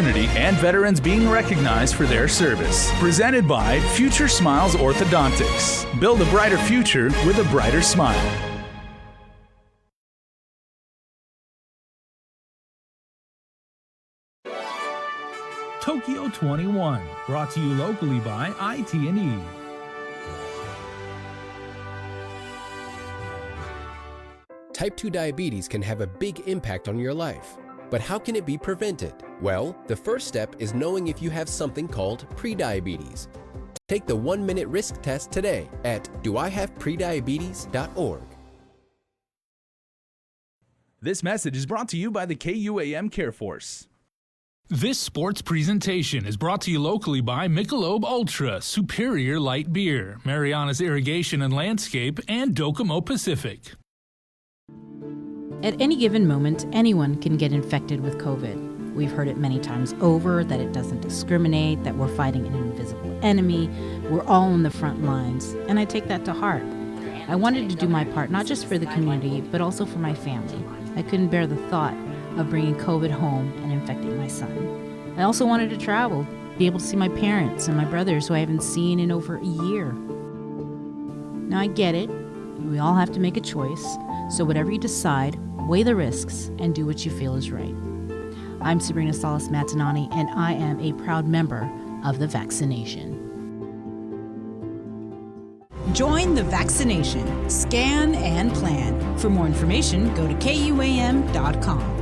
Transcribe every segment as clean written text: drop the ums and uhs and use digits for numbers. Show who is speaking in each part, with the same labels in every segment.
Speaker 1: opportunity and veterans being recognized for their service. Presented by Future Smiles Orthodontics. Build a brighter future with a brighter smile. Tokyo 21, brought to you locally by IT&E.
Speaker 2: Type 2 diabetes can have a big impact on your life. But how can it be prevented? Well, the first step is knowing if you have something called prediabetes. Take the 1-minute risk test today at doihaveprediabetes.org.
Speaker 1: This message is brought to you by the KUAM Care Force.
Speaker 3: This sports presentation is brought to you locally by Michelob Ultra, Superior Light Beer, Marianas Irrigation and Landscape, and Docomo Pacific.
Speaker 4: At any given moment, anyone can get infected with COVID. We've heard it many times over that it doesn't discriminate, that we're fighting an invisible enemy, we're all on the front lines, and I take that to heart. I wanted to do my part, not just for the community, but also for my family. I couldn't bear the thought of bringing COVID home and infecting my son. I also wanted to travel, be able to see my parents and my brothers who I haven't seen in over a year. Now I get it, we all have to make a choice, so whatever you decide, weigh the risks and do what you feel is right. I'm Sabrina Salas Matinani, and I am a proud member of the vaccination.
Speaker 5: Join the vaccination. Scan and plan. For more information, go to KUAM.com.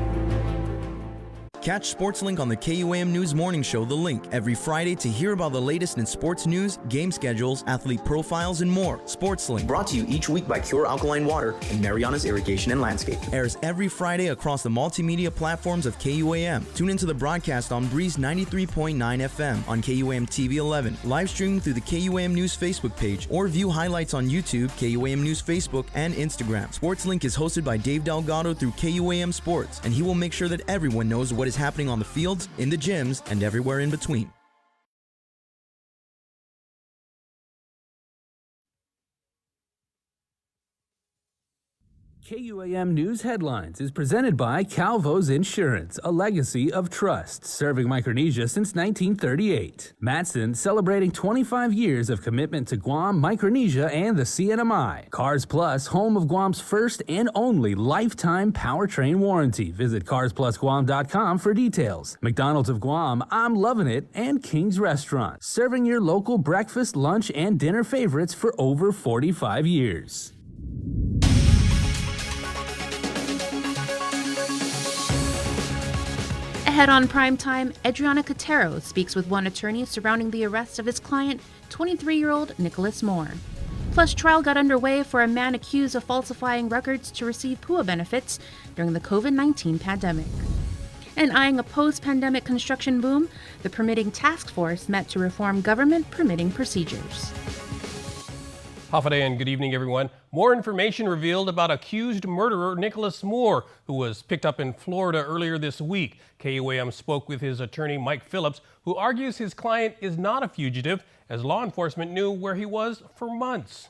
Speaker 6: Catch SportsLink on the KUAM News Morning Show, The Link, every Friday to hear about the latest in sports news, game schedules, athlete profiles, and more. SportsLink,
Speaker 7: brought to you each week by Pure Alkaline Water and Marianas Irrigation and Landscape,
Speaker 6: airs every Friday across the multimedia platforms of KUAM. Tune into the broadcast on Breeze 93.9 FM, on KUAM TV 11, live streaming through the KUAM News Facebook page, or view highlights on YouTube, KUAM News Facebook, and Instagram. SportsLink is hosted by Dave Delgado through KUAM Sports, and he will make sure that everyone knows what is happening on the fields, in the gyms, and everywhere in between.
Speaker 1: KUAM News Headlines is presented by Calvo's Insurance, a legacy of trust, serving Micronesia since 1938. Matson celebrating 25 years of commitment to Guam, Micronesia, and the CNMI. Cars Plus, home of Guam's first and only lifetime powertrain warranty. Visit carsplusguam.com for details. McDonald's of Guam, I'm loving it, and King's Restaurant, serving your local breakfast, lunch, and dinner favorites for over 45 years.
Speaker 8: Ahead on Primetime, Adriana Cotero speaks with one attorney surrounding the arrest of his client, 23-year-old Nicholas Moore. Plus, trial got underway for a man accused of falsifying records to receive PUA benefits during the COVID-19 pandemic. And eyeing a post-pandemic construction boom, the permitting task force met to reform government permitting procedures.
Speaker 9: Hafa and good evening, everyone. More information revealed about accused murderer Nicholas Moore, who was picked up in Florida earlier this week. KUAM spoke with his attorney, Mike Phillips, who argues his client is not a fugitive, as law enforcement knew where he was for months.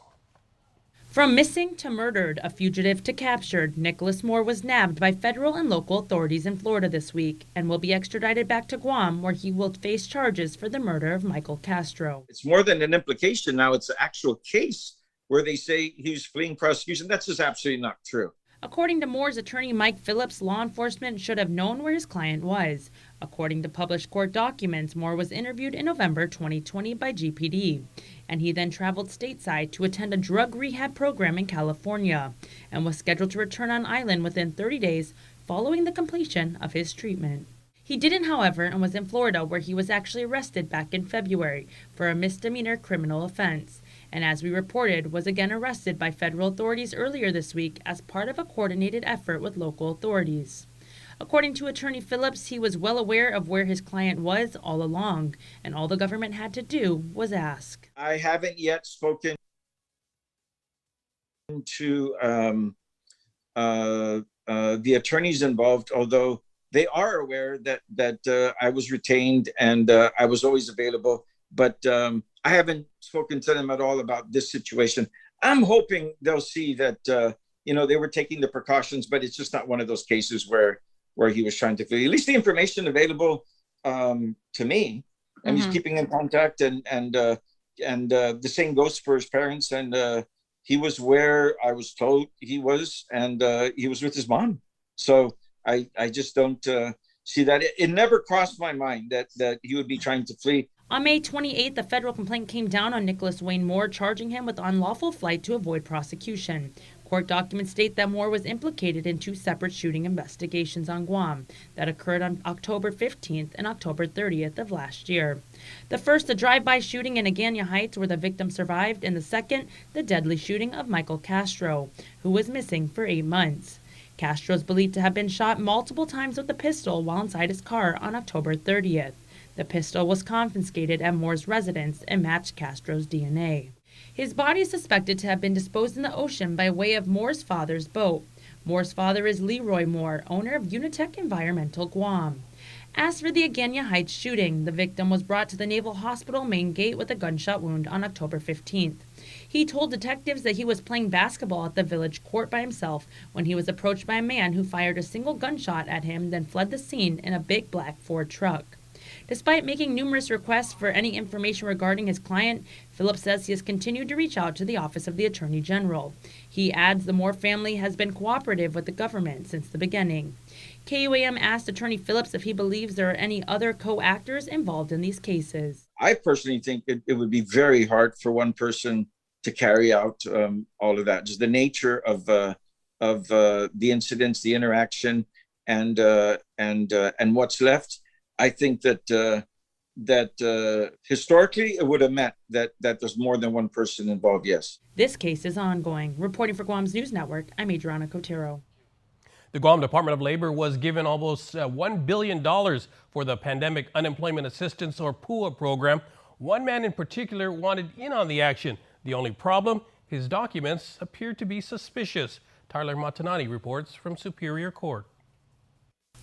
Speaker 10: From missing to murdered, a fugitive to captured, Nicholas Moore was nabbed by federal and local authorities in Florida this week and will be extradited back to Guam, where he will face charges for the murder of Michael Castro.
Speaker 11: It's more than an implication now. It's an actual case where they say he's fleeing prosecution. That's just absolutely not true.
Speaker 10: According to Moore's attorney, Mike Phillips, law enforcement should have known where his client was. According to published court documents, Moore was interviewed in November 2020 by GPD, and he then traveled stateside to attend a drug rehab program in California and was scheduled to return on island within 30 days following the completion of his treatment. He didn't, however, and was in Florida, where he was actually arrested back in February for a misdemeanor criminal offense, and as we reported, was again arrested by federal authorities earlier this week as part of a coordinated effort with local authorities. According to Attorney Phillips, he was well aware of where his client was all along, and all the government had to do was ask.
Speaker 11: I haven't yet spoken to the attorneys involved, although they are aware that I was retained and I was always available, but I haven't spoken to them at all about this situation. I'm hoping they'll see that, they were taking the precautions, but it's just not one of those cases where he was trying to flee. At least the information available to me, and he's keeping in contact, and the same goes for his parents. And he was where I was told he was, and he was with his mom. So I just don't see that. It never crossed my mind that he would be trying to flee.
Speaker 10: On May 28th, the federal complaint came down on Nicholas Wayne Moore, charging him with unlawful flight to avoid prosecution. Court documents state that Moore was implicated in 2 separate shooting investigations on Guam that occurred on October 15th and October 30th of last year. The first, a drive-by shooting in Agana Heights where the victim survived, and the second, the deadly shooting of Michael Castro, who was missing for 8 months. Castro is believed to have been shot multiple times with a pistol while inside his car on October 30th. The pistol was confiscated at Moore's residence and matched Castro's DNA. His body is suspected to have been disposed in the ocean by way of Moore's father's boat. Moore's father is Leroy Moore, owner of Unitech Environmental Guam. As for the Agana Heights shooting, the victim was brought to the Naval Hospital main gate with a gunshot wound on October 15th. He told detectives that he was playing basketball at the village court by himself when he was approached by a man who fired a single gunshot at him, then fled the scene in a big black Ford truck. Despite making numerous requests for any information regarding his client, Phillips says he has continued to reach out to the Office of the Attorney General. He adds the Moore family has been cooperative with the government since the beginning. KUAM asked Attorney Phillips if he believes there are any other co-actors involved in these cases.
Speaker 11: I personally think it would be very hard for one person to carry out all of that. Just the nature of the incidents, the interaction, and what's left. I think that historically it would have meant that there's more than one person involved, yes.
Speaker 10: This case is ongoing. Reporting for Guam's News Network, I'm Adriana Cotero.
Speaker 9: The Guam Department of Labor was given almost $1 billion for the Pandemic Unemployment Assistance, or PUA program. One man in particular wanted in on the action. The only problem, his documents appeared to be suspicious. Tyler Matanani reports from Superior Court.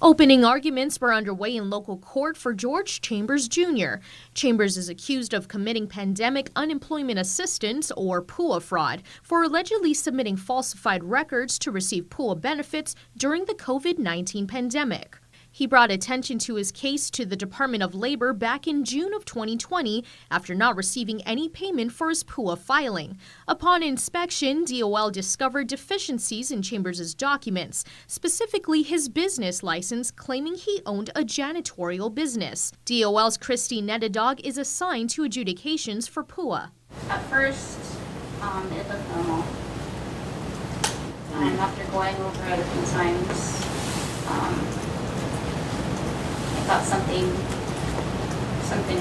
Speaker 12: Opening arguments were underway in local court for George Chambers Jr. Chambers is accused of committing pandemic unemployment assistance, or PUA fraud, for allegedly submitting falsified records to receive PUA benefits during the COVID-19 pandemic. He brought attention to his case to the Department of Labor back in June of 2020 after not receiving any payment for his PUA filing. Upon inspection, DOL discovered deficiencies in Chambers' documents, specifically his business license claiming he owned a janitorial business. DOL's Christy Nedadog is assigned to adjudications for PUA.
Speaker 13: At first, it looked normal. After going over it a few times, I thought something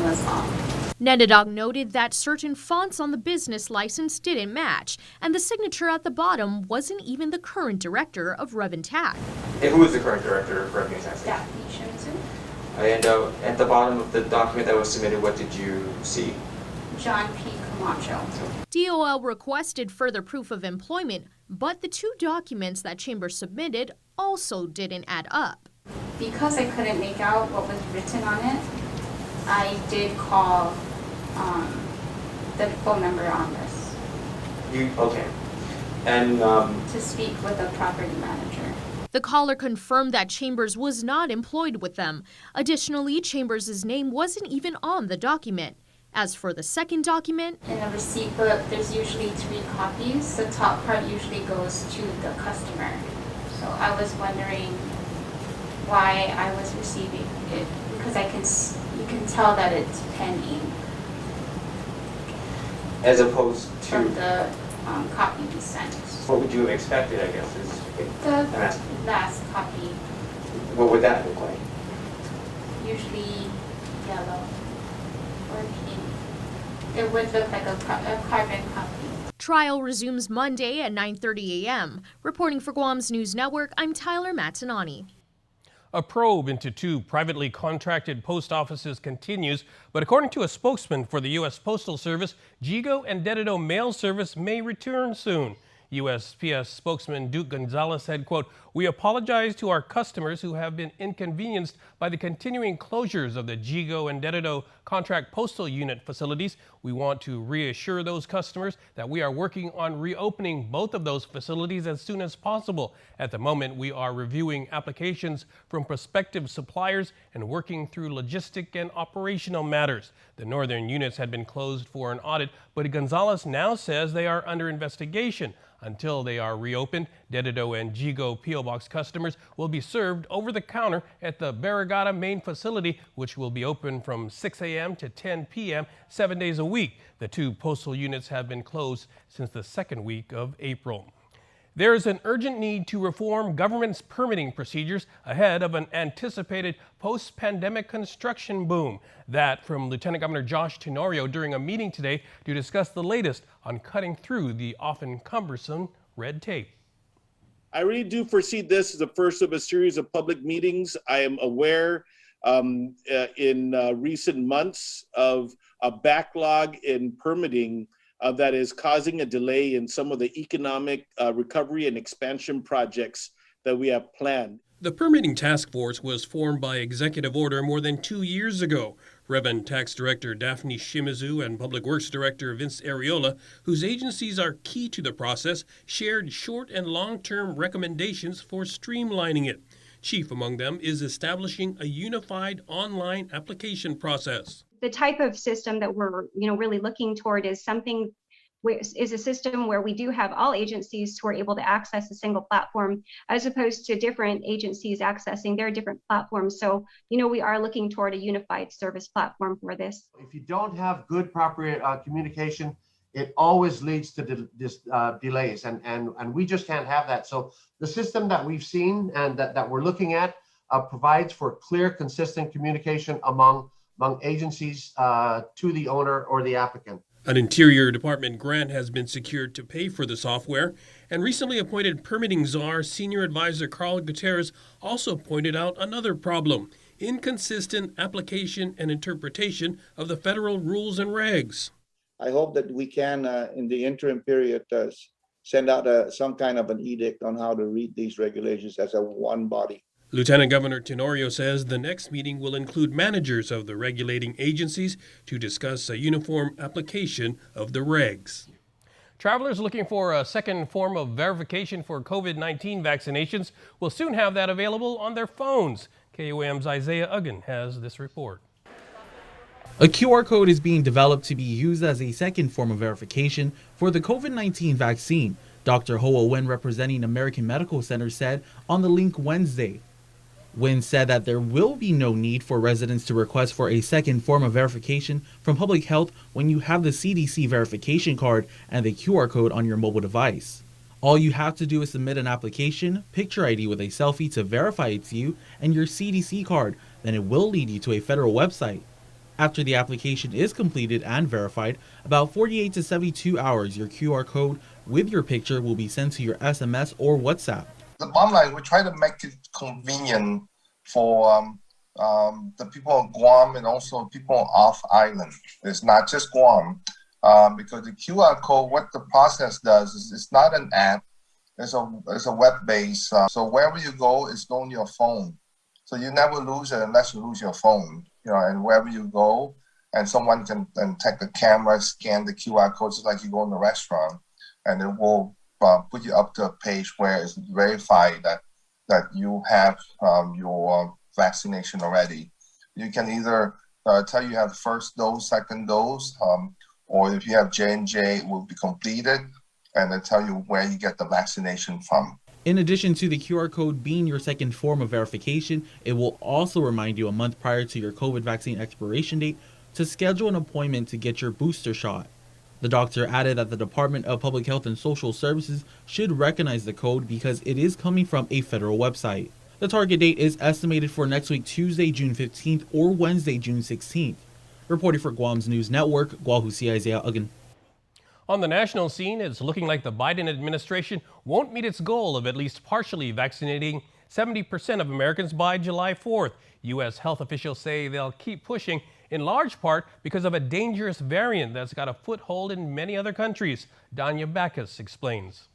Speaker 13: was off.
Speaker 12: Nedadog noted that certain fonts on the business license didn't match, and the signature at the bottom wasn't even the current director of Rev and Tax.
Speaker 14: And who is the current director of Revenue Tax?
Speaker 13: Daphne Shimizu.
Speaker 14: And at the bottom of the document that was submitted, what did you see?
Speaker 13: John P. Camacho.
Speaker 12: DOL requested further proof of employment, but the 2 documents that Chambers submitted also didn't add up.
Speaker 13: Because I couldn't make out what was written on it, I did call the phone number on this.
Speaker 14: Okay. And
Speaker 13: to speak with a property manager.
Speaker 12: The caller confirmed that Chambers was not employed with them. Additionally, Chambers' name wasn't even on the document. As for the second document,
Speaker 13: in a receipt book, there's usually 3 copies. The top part usually goes to the customer. So I was wondering why I was receiving it, because you can tell that it's pending.
Speaker 14: As opposed to
Speaker 13: from the copy we sent.
Speaker 14: What would you have expected, I guess, is
Speaker 13: the last copy.
Speaker 14: What would that look like?
Speaker 13: Usually yellow or pink. It would look like a carbon copy.
Speaker 12: Trial resumes Monday at 9:30 a.m. Reporting for Guam's News Network, I'm Tyler Matanani.
Speaker 9: A probe into 2 privately contracted post offices continues, but according to a spokesman for the U.S. Postal Service, GDOE and GDOE mail service may return soon. USPS spokesman Duke Gonzalez said, quote, "We apologize to our customers who have been inconvenienced by the continuing closures of the GDOE and GDOE contract postal unit facilities. We want to reassure those customers that we are working on reopening both of those facilities as soon as possible. At the moment, we are reviewing applications from prospective suppliers and working through logistic and operational matters." The northern units had been closed for an audit, but Gonzalez now says they are under investigation. Until they are reopened, GDOE and GDOE P.O. Box customers will be served over the counter at the Barrigada main facility, which will be open from 6 a.m. to 10 p.m. 7 days a week. The two postal units have been closed since the second week of April. There is an urgent need to reform government's permitting procedures ahead of an anticipated post-pandemic construction boom. That from Lieutenant Governor Josh Tenorio during a meeting today to discuss the latest on cutting through the often cumbersome red tape.
Speaker 15: I really do foresee this as the first of a series of public meetings. I am aware in recent months of a backlog in permitting that is causing a delay in some of the economic recovery and expansion projects that we have planned.
Speaker 9: The permitting task force was formed by executive order more than 2 years ago. Revenue Tax Director Daphne Shimizu and Public Works Director Vince Areola, whose agencies are key to the process, shared short and long-term recommendations for streamlining it. Chief among them is establishing a unified online application process.
Speaker 16: The type of system that we're really looking toward is something is a system where we do have all agencies who are able to access a single platform, as opposed to different agencies accessing their different platforms. So, we are looking toward a unified service platform for this.
Speaker 17: If you don't have good, proper communication, it always leads to delays, and we just can't have that. So the system that we've seen and that we're looking at provides for clear, consistent communication among agencies to the owner or the applicant.
Speaker 9: An Interior Department grant has been secured to pay for the software, and recently appointed permitting czar Senior Advisor Carl Gutierrez also pointed out another problem: inconsistent application and interpretation of the federal rules and regs.
Speaker 18: I hope that we can, in the interim period, send out some kind of an edict on how to read these regulations as a one body.
Speaker 9: Lieutenant Governor Tenorio says the next meeting will include managers of the regulating agencies to discuss a uniform application of the regs. Travelers looking for a second form of verification for COVID-19 vaccinations will soon have that available on their phones. KUAM's Isaiah Uggan has this report.
Speaker 19: A QR code is being developed to be used as a second form of verification for the COVID-19 vaccine, Dr. Hoa Wen, representing American Medical Center, said on the link Wednesday. Wen said that there will be no need for residents to request for a second form of verification from public health when you have the CDC verification card and the QR code on your mobile device. All you have to do is submit an application, picture ID with a selfie to verify it's you, and your CDC card. Then it will lead you to a federal website. After the application is completed and verified, about 48 to 72 hours, your QR code with your picture will be sent to your SMS or WhatsApp.
Speaker 20: The bottom line, we try to make it convenient for the people of Guam and also people off island. It's not just Guam, because the QR code, what the process does is it's not an app, it's a web-based. So wherever you go, it's on your phone. So you never lose it unless you lose your phone. And wherever you go, and someone can take the camera, scan the QR code, just like you go in the restaurant, and it will put you up to a page where it's verified that you have your vaccination already. You can either tell you have the first dose, second dose, or if you have J&J, it will be completed, and then tell you where you get the vaccination from.
Speaker 19: In addition to the QR code being your second form of verification, it will also remind you a month prior to your COVID vaccine expiration date to schedule an appointment to get your booster shot. The doctor added that the Department of Public Health and Social Services should recognize the code because it is coming from a federal website. The target date is estimated for next week, Tuesday, June 15th or Wednesday, June 16th. Reporting for Guam's News Network, Guahusi Isaiah Uggan.
Speaker 9: On the national scene, it's looking like the Biden administration won't meet its goal of at least partially vaccinating 70% of Americans by July 4th. U.S. health officials say they'll keep pushing, in large part because of a dangerous variant that's got a foothold in many other countries. Danya Backus explains.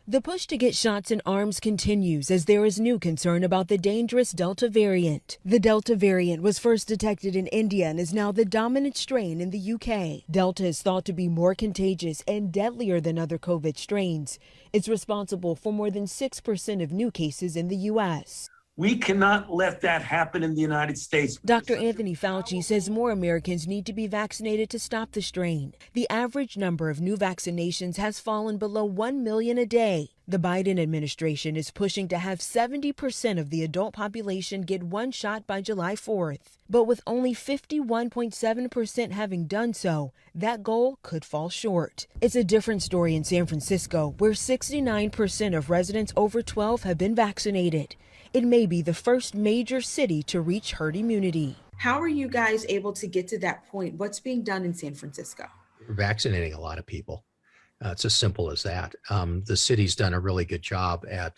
Speaker 21: The push to get shots in arms continues as there is new concern about the dangerous Delta variant. The Delta variant was first detected in India and is now the dominant strain in the UK. Delta is thought to be more contagious and deadlier than other COVID strains. It's responsible for more than 6% of new cases in the U.S.
Speaker 22: We cannot let that happen in the United States.
Speaker 21: Dr. Anthony Fauci says more Americans need to be vaccinated to stop the strain. The average number of new vaccinations has fallen below 1 million a day. The Biden administration is pushing to have 70% of the adult population get one shot by July 4th. But with only 51.7% having done so, that goal could fall short. It's a different story in San Francisco, where 69% of residents over 12 have been vaccinated. It may be the first major city to reach herd immunity.
Speaker 23: How are you guys able to get to that point? What's being done in San Francisco?
Speaker 24: We're vaccinating a lot of people. It's as simple as that. The city's done a really good job at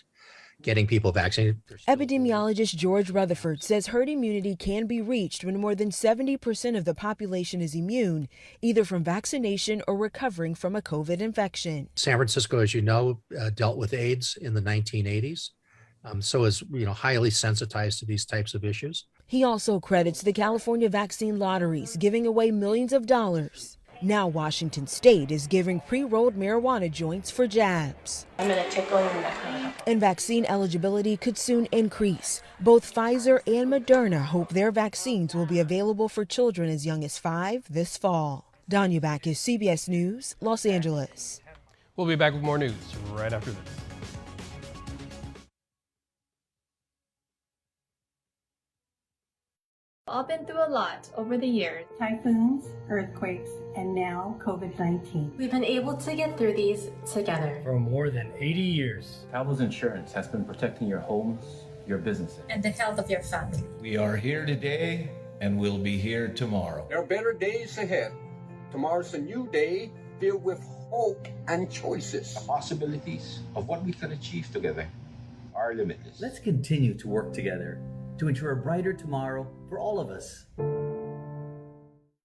Speaker 24: getting people vaccinated.
Speaker 21: Epidemiologist George Rutherford says herd immunity can be reached when more than 70% of the population is immune, either from vaccination or recovering from a COVID infection.
Speaker 24: San Francisco, as you know, dealt with AIDS in the 1980s. So is highly sensitized to these types of issues.
Speaker 21: He also credits the California vaccine lotteries, giving away millions of dollars. Now Washington State is giving pre-rolled marijuana joints for jabs.
Speaker 25: I'm going to tickle you and that kind of help.
Speaker 21: And vaccine eligibility could soon increase. Both Pfizer and Moderna hope their vaccines will be available for children as young as 5 this fall. Danya Backus, CBS News, Los Angeles.
Speaker 9: We'll be back with more news right after this.
Speaker 26: I've been through a lot over the years. Typhoons, earthquakes, and now COVID-19. We've been able to get through these together.
Speaker 27: For more than 80 years, Travelers Insurance has been protecting your homes, your businesses,
Speaker 26: And the health of your family.
Speaker 28: We are here today and we'll be here tomorrow.
Speaker 29: There are better days ahead. Tomorrow's a new day filled with hope and choices.
Speaker 28: The possibilities of what we can achieve together are limitless.
Speaker 27: Let's continue to work together to ensure a brighter tomorrow for all of us.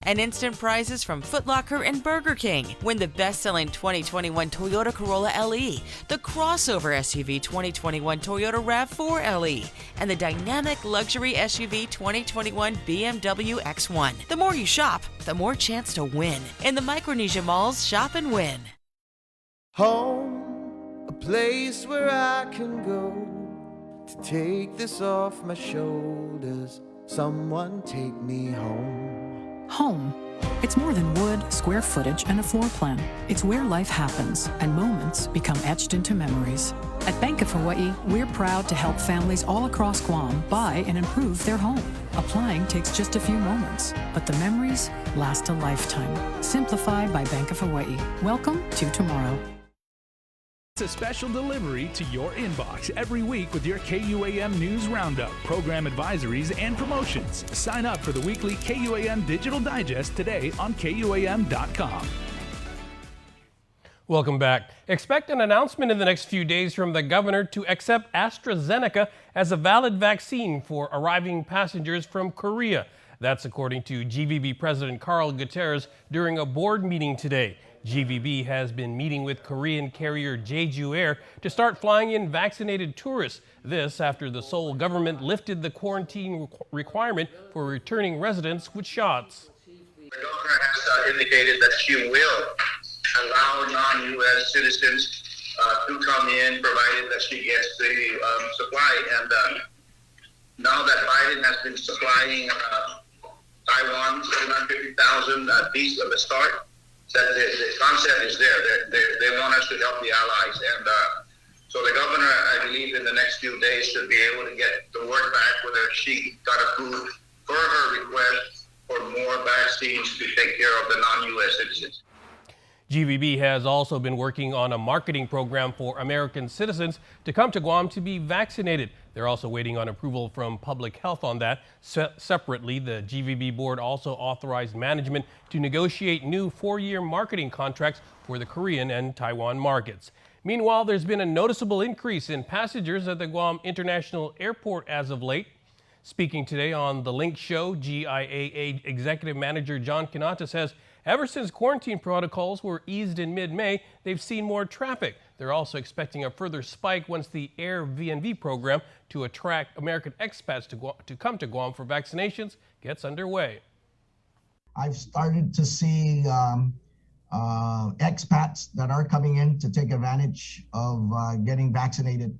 Speaker 30: And instant prizes from Foot Locker and Burger King. Win the best-selling 2021 Toyota Corolla LE, the crossover SUV 2021 Toyota RAV4 LE, and the dynamic luxury SUV 2021 BMW X1. The more you shop, the more chance to win. In the Micronesia Malls, shop and win.
Speaker 31: Home, a place where I can go to take this off my shoulders. Someone take me home.
Speaker 32: Home. It's more than wood, square footage, and a floor plan. It's where life happens and moments become etched into memories. At Bank of Hawaii, we're proud to help families all across Guam buy and improve their home. Applying takes just a few moments, but the memories last a lifetime. Simplified by Bank of Hawaii. Welcome to tomorrow.
Speaker 3: It's a special delivery to your inbox every week with your KUAM News Roundup, program advisories, and promotions. Sign up for the weekly KUAM Digital Digest today on KUAM.com.
Speaker 9: Welcome back. Expect an announcement in the next few days from the governor to accept AstraZeneca as a valid vaccine for arriving passengers from Korea. That's according to GVB President Carl Gutierrez during a board meeting today. GVB has been meeting with Korean carrier Jeju Air to start flying in vaccinated tourists. This after the Seoul government lifted the quarantine requirement for returning residents with shots.
Speaker 33: The governor has indicated that she will allow non-U.S. citizens to come in, provided that she gets the supply. And now that Biden has been supplying Taiwan 750,000 at least at the start, that the concept is there. They want us to help the allies. And so the governor, I believe, in the next few days should be able to get the word back whether she got approved for her request for more vaccines to take care of the non-U.S. citizens.
Speaker 9: GVB has also been working on a marketing program for American citizens to come to Guam to be vaccinated. They're also waiting on approval from public health on that. Separately, the GVB board also authorized management to negotiate new 4-year marketing contracts for the Korean and Taiwan markets. Meanwhile, there's been a noticeable increase in passengers at the Guam International Airport as of late. Speaking today on The Link Show, GIAA Executive Manager John Kanata says ever since quarantine protocols were eased in mid-May, they've seen more traffic. They're also expecting a further spike once the Airbnb program to attract American expats to come to Guam for vaccinations gets underway.
Speaker 1: I've started to see expats that are coming in to take advantage of getting vaccinated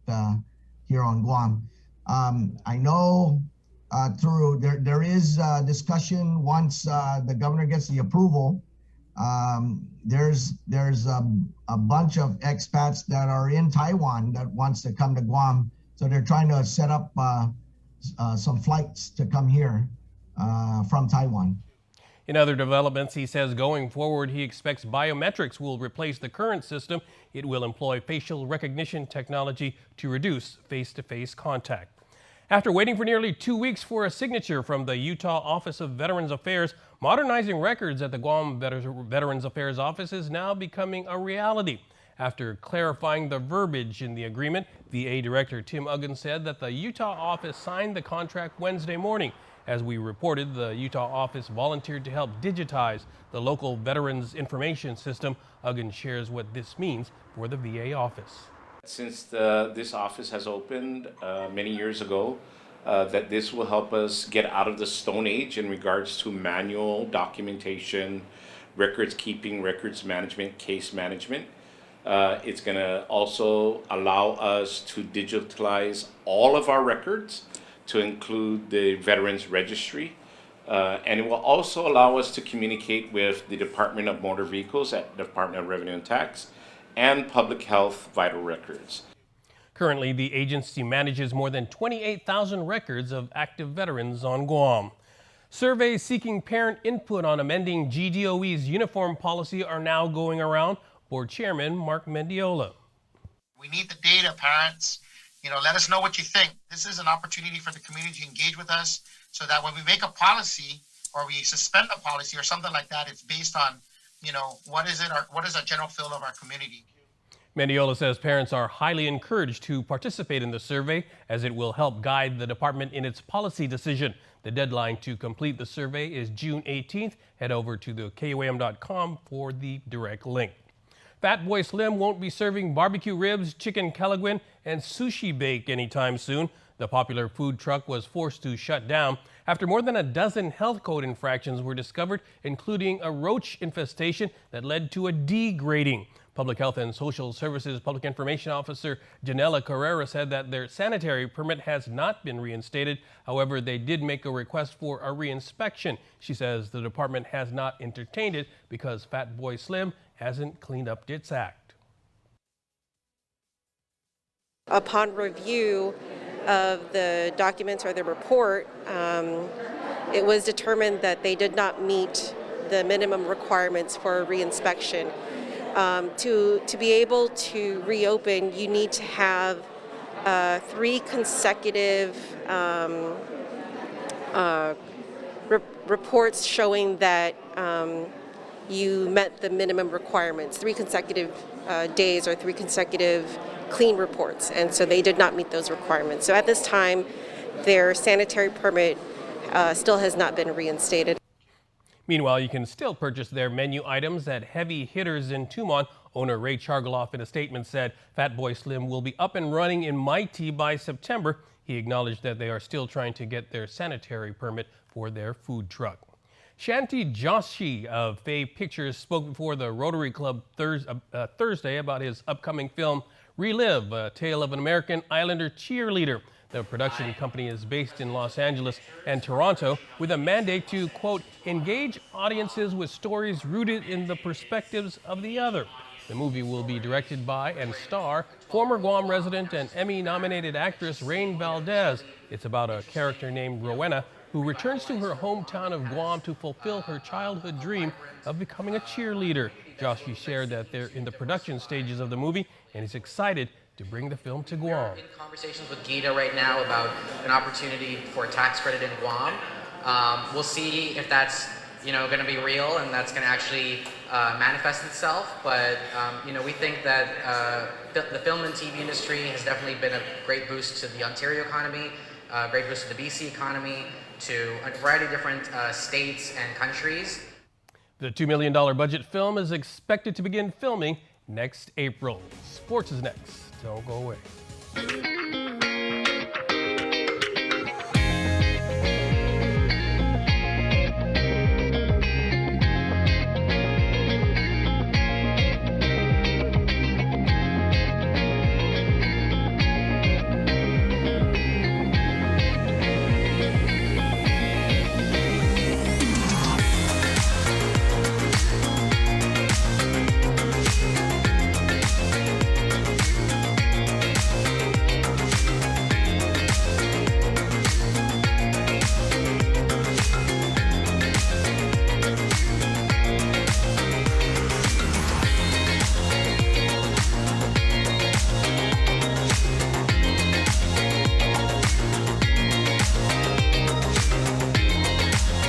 Speaker 1: here on Guam. I know there is discussion once the governor gets the approval. There's a bunch of expats that are in Taiwan that wants to come to Guam, so they're trying to set up some flights to come here from Taiwan.
Speaker 9: In other developments, he says going forward, he expects biometrics will replace the current system. It will employ facial recognition technology to reduce face-to-face contact. After waiting for nearly 2 weeks for a signature from the Utah Office of Veterans Affairs, modernizing records at the Guam Veterans Affairs Office is now becoming a reality. After clarifying the verbiage in the agreement, VA Director Tim Uggan said that the Utah office signed the contract Wednesday morning. As we reported, the Utah office volunteered to help digitize the local Veterans Information System. Uggan shares what this means for the VA office.
Speaker 2: Since this office has opened many years ago, that this will help us get out of the Stone Age in regards to manual documentation, records keeping, records management, case management. It's going to also allow us to digitalize all of our records to include the Veterans Registry. And it will also allow us to communicate with the Department of Motor Vehicles at the Department of Revenue and Tax and Public Health Vital Records.
Speaker 9: Currently, the agency manages more than 28,000 records of active veterans on Guam. Surveys seeking parent input on amending GDOE's uniform policy are now going around. Board Chairman Mark Mendiola.
Speaker 4: We need the data, parents. Let us know what you think. This is an opportunity for the community to engage with us so that when we make a policy or we suspend a policy or something like that, it's based on, what is our general feel of our community.
Speaker 9: Mendiola says parents are highly encouraged to participate in the survey as it will help guide the department in its policy decision. The deadline to complete the survey is June 18th. Head over to the KUAM.com for the direct link. Fat Boy Slim won't be serving barbecue ribs, chicken Kelaguen, and sushi bake anytime soon. The popular food truck was forced to shut down after more than a dozen health code infractions were discovered, including a roach infestation that led to a D grading. Public Health and Social Services Public Information Officer Janela Carrera said that their sanitary permit has not been reinstated. However, they did make a request for a reinspection. She says the department has not entertained it because Fat Boy Slim hasn't cleaned up its act.
Speaker 5: Upon review of the documents or the report, it was determined that they did not meet the minimum requirements for a reinspection. To be able to reopen, you need to have 3 consecutive reports showing that you met the minimum requirements, 3 consecutive days or 3 consecutive clean reports, and so they did not meet those requirements. So at this time, their sanitary permit still has not been reinstated.
Speaker 9: Meanwhile, you can still purchase their menu items at Heavy Hitters in Tumon. Owner Ray Chargaloff in a statement said Fat Boy Slim will be up and running in Mighty by September. He acknowledged that they are still trying to get their sanitary permit for their food truck. Shanti Joshi of Fave Pictures spoke before the Rotary Club Thursday about his upcoming film, Relive, a tale of an American Islander cheerleader. The production company is based in Los Angeles and Toronto with a mandate to, quote, engage audiences with stories rooted in the perspectives of the other. The movie will be directed by and star former Guam resident and Emmy-nominated actress Rain Valdez. It's about a character named Rowena who returns to her hometown of Guam to fulfill her childhood dream of becoming a cheerleader. Joshi shared that they're in the production stages of the movie and is excited to bring the film to Guam.
Speaker 6: We're in conversations with GDOE right now about an opportunity for a tax credit in Guam. We'll see if that's going to be real and that's going to actually manifest itself. But we think that the film and TV industry has definitely been a great boost to the Ontario economy great boost to the BC economy, to a variety of different states and countries.
Speaker 9: The $2 million budget film is expected to begin filming next April. Sports is next. Don't go away.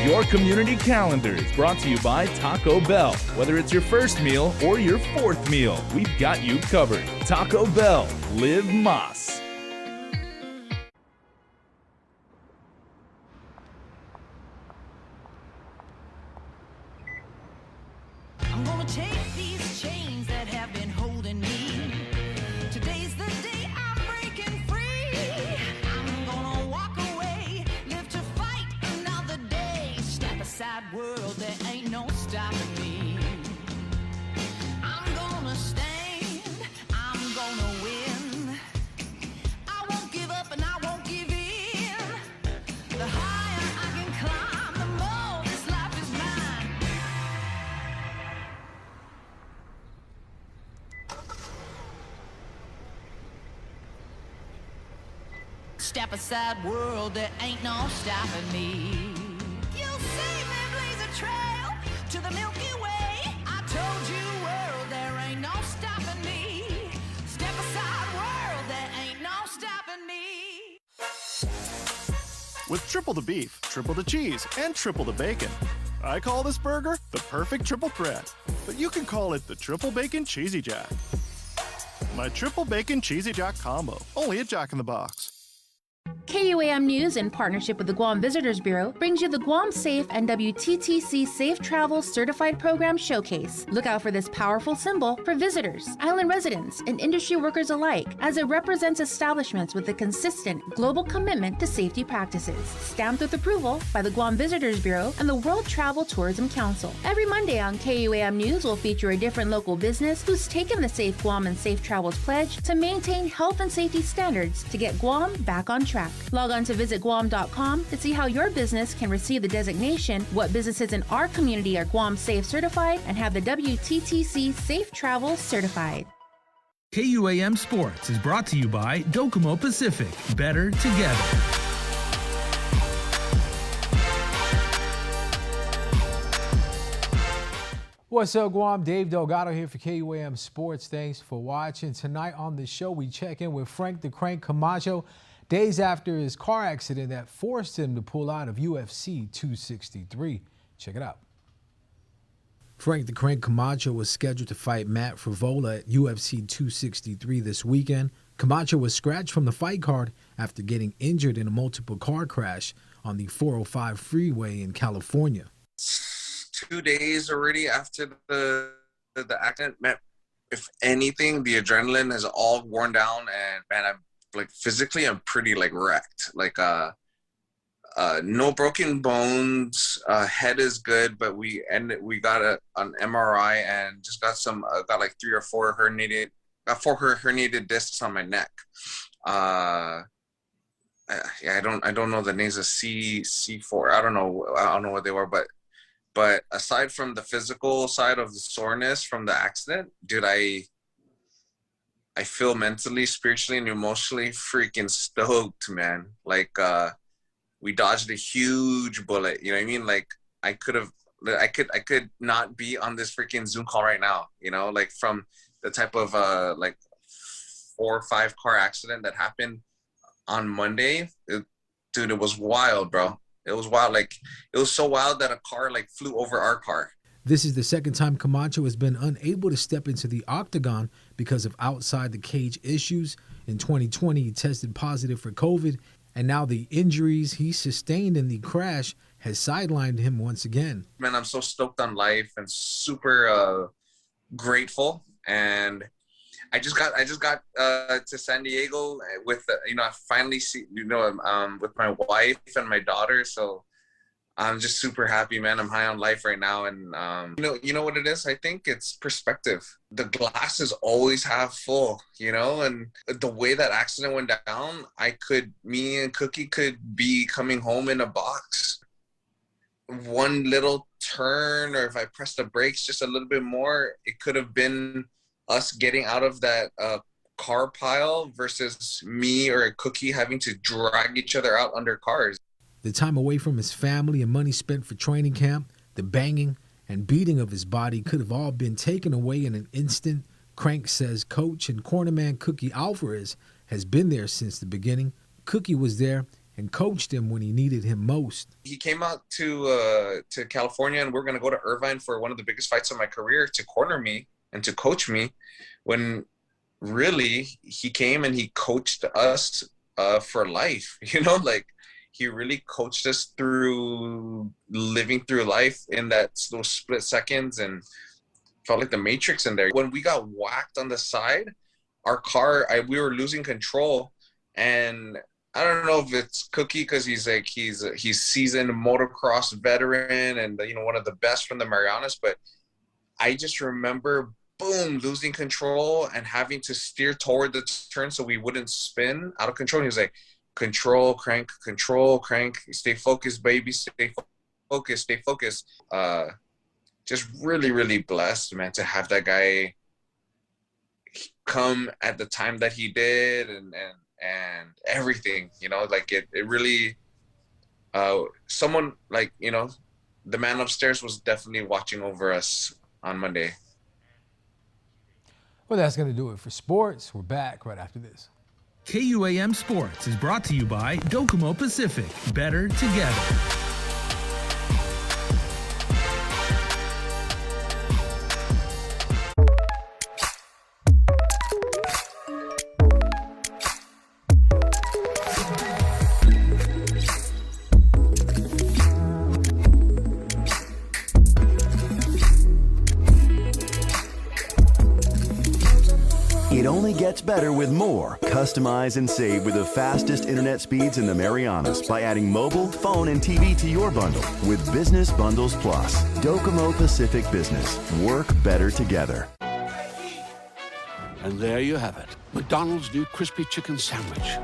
Speaker 7: Your community calendar is brought to you by Taco Bell. Whether it's your first meal or your fourth meal, we've got you covered. Taco Bell, live Mas.
Speaker 8: I'm gonna take these chains that have been holding me. Today's the day I'm breaking free. I'm gonna walk away, live to fight another day. Step aside, world, there ain't no stopping me. I'm gonna stand, I'm gonna win. I won't give up and I won't give in. The higher I can climb, the more this life is mine. Step aside, world, there ain't no stopping me. You'll see me blaze a trail to the Milky Way. I told you, world, there ain't no stopping me. Step aside, world, there ain't no stopping me.
Speaker 10: With triple the beef, triple the cheese, and triple the bacon, I call this burger the perfect triple threat. But you can call it the Triple Bacon Cheesy Jack. My Triple Bacon Cheesy Jack combo, only at Jack in the Box.
Speaker 11: KUAM News, in partnership with the Guam Visitors Bureau, brings you the Guam Safe and WTTC Safe Travel Certified Program Showcase. Look out for this powerful symbol for visitors, island residents, and industry workers alike, as it represents establishments with a consistent global commitment to safety practices. Stamped with approval by the Guam Visitors Bureau and the World Travel Tourism Council. Every Monday on KUAM News will feature a different local business who's taken the Safe Guam and Safe Travels pledge to maintain health and safety standards to get Guam back on track. Log on to visitguam.com to see how your business can receive the designation, what businesses in our community are Guam Safe certified, and have the WTTC Safe Travel certified.
Speaker 3: KUAM Sports is brought to you by Docomo Pacific. Better together.
Speaker 12: What's up, Guam? Dave Delgado here for KUAM Sports. Thanks for watching. Tonight on the show, we check in with Frank the Crank Camacho, days after his car accident that forced him to pull out of UFC 263. Check it out. Frank the Crank Camacho was scheduled to fight Matt Frivola at UFC 263 this weekend. Camacho was scratched from the fight card after getting injured in a multiple car crash on the 405 freeway in California.
Speaker 13: 2 days already after the accident. Man, if anything, the adrenaline is all worn down, and man, I'm like physically I'm pretty like wrecked. Like no broken bones, head is good, but we got an MRI and just got got like 3 or 4 herniated discs on my neck. I don't know the names of C4. I don't know what they were, but aside from the physical side of the soreness from the accident, dude, I feel mentally, spiritually, and emotionally freaking stoked, man. Like, we dodged a huge bullet. You know what I mean? Like, I could not be on this freaking Zoom call right now. You know, like from the type of like 4 or 5 car accident that happened on Monday. Dude, it was wild, bro. It was wild. Like, it was so wild that a car like flew over our car.
Speaker 12: This is the second time Camacho has been unable to step into the octagon because of outside the cage issues. In 2020, he tested positive for COVID and now the injuries he sustained in the crash has sidelined him once again.
Speaker 13: Man, I'm so stoked on life and super grateful. And I just got to San Diego with I finally see with my wife and my daughter. So I'm just super happy, man. I'm high on life right now, and you know what it is? I think it's perspective. The glass is always half full, and the way that accident went down, me and Cookie could be coming home in a box. One little turn, or if I pressed the brakes just a little bit more, it could have been us getting out of that car pile versus me or a Cookie having to drag each other out under cars.
Speaker 12: The time away from his family and money spent for training camp, the banging and beating of his body could have all been taken away in an instant. Crank says coach and cornerman Cookie Alvarez has been there since the beginning. Cookie was there and coached him when he needed him most.
Speaker 13: He came out to California, and we're going to go to Irvine for one of the biggest fights of my career to corner me and to coach me, when really he came and he coached us for life. He really coached us through living through life in those split seconds, and felt like the Matrix in there. When we got whacked on the side, our car, we were losing control, and I don't know if it's Cookie because he's seasoned motocross veteran and one of the best from the Marianas, but I just remember losing control and having to steer toward the turn so we wouldn't spin out of control. And he was like, control, crank, stay focused, baby, stay focused. Just really, really blessed, man, to have that guy come at the time that he did, and everything, it really, someone the man upstairs was definitely watching over us on Monday.
Speaker 12: Well, that's going to do it for sports. We're back right after this.
Speaker 3: KUAM Sports is brought to you by Docomo Pacific. Better together.
Speaker 14: It only gets better with more. Customize and save with the fastest internet speeds in the Marianas by adding mobile, phone, and TV to your bundle with Business Bundles Plus. Docomo Pacific Business. Work better together.
Speaker 15: And there you have it. McDonald's new crispy chicken sandwich.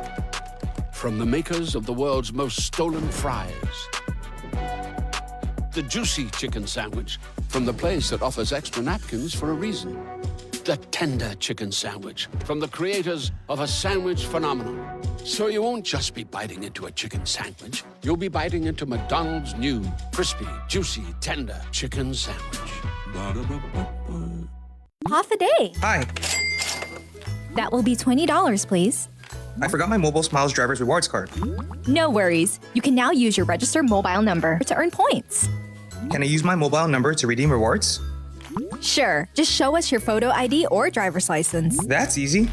Speaker 15: From the makers of the world's most stolen fries. The juicy chicken sandwich from the place that offers extra napkins for a reason. The tender chicken sandwich from the creators of a sandwich phenomenon. So you won't just be biting into a chicken sandwich. You'll be biting into McDonald's new crispy, juicy, tender chicken sandwich.
Speaker 16: Half a day.
Speaker 17: Hi.
Speaker 16: That will be $20, please.
Speaker 17: I forgot my Mobile Smiles Driver's Rewards card.
Speaker 16: No worries. You can now use your registered mobile number to earn points.
Speaker 17: Can I use my mobile number to redeem rewards?
Speaker 16: Sure. Just show us your photo ID or driver's license.
Speaker 17: That's easy.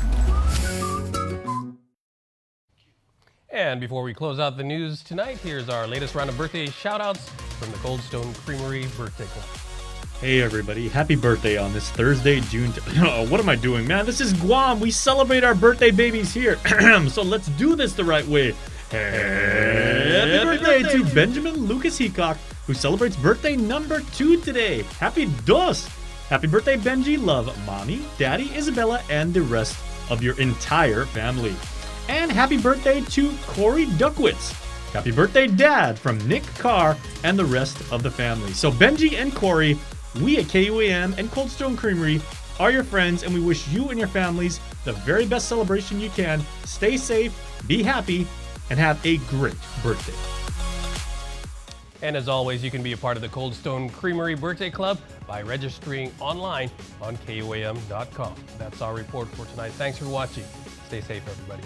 Speaker 9: And before we close out the news tonight, here's our latest round of birthday shout-outs from the Cold Stone Creamery Birthday Club.
Speaker 18: Hey everybody, happy birthday on this Thursday, June... what am I doing, man? This is Guam. We celebrate our birthday babies here. So let's do this the right way. Happy birthday to Benjamin Lucas Heacock, who celebrates birthday number 2 today. Happy dos! Happy birthday, Benji. Love, Mommy, Daddy, Isabella, and the rest of your entire family. And happy birthday to Corey Duckwitz. Happy birthday, Dad, from Nick Carr and the rest of the family. So Benji and Corey, we at KUAM and Cold Stone Creamery are your friends, and we wish you and your families the very best celebration you can. Stay safe, be happy, and have a great birthday.
Speaker 9: And as always, you can be a part of the Cold Stone Creamery Birthday Club by registering online on KUAM.com. That's our report for tonight. Thanks for watching. Stay safe, everybody.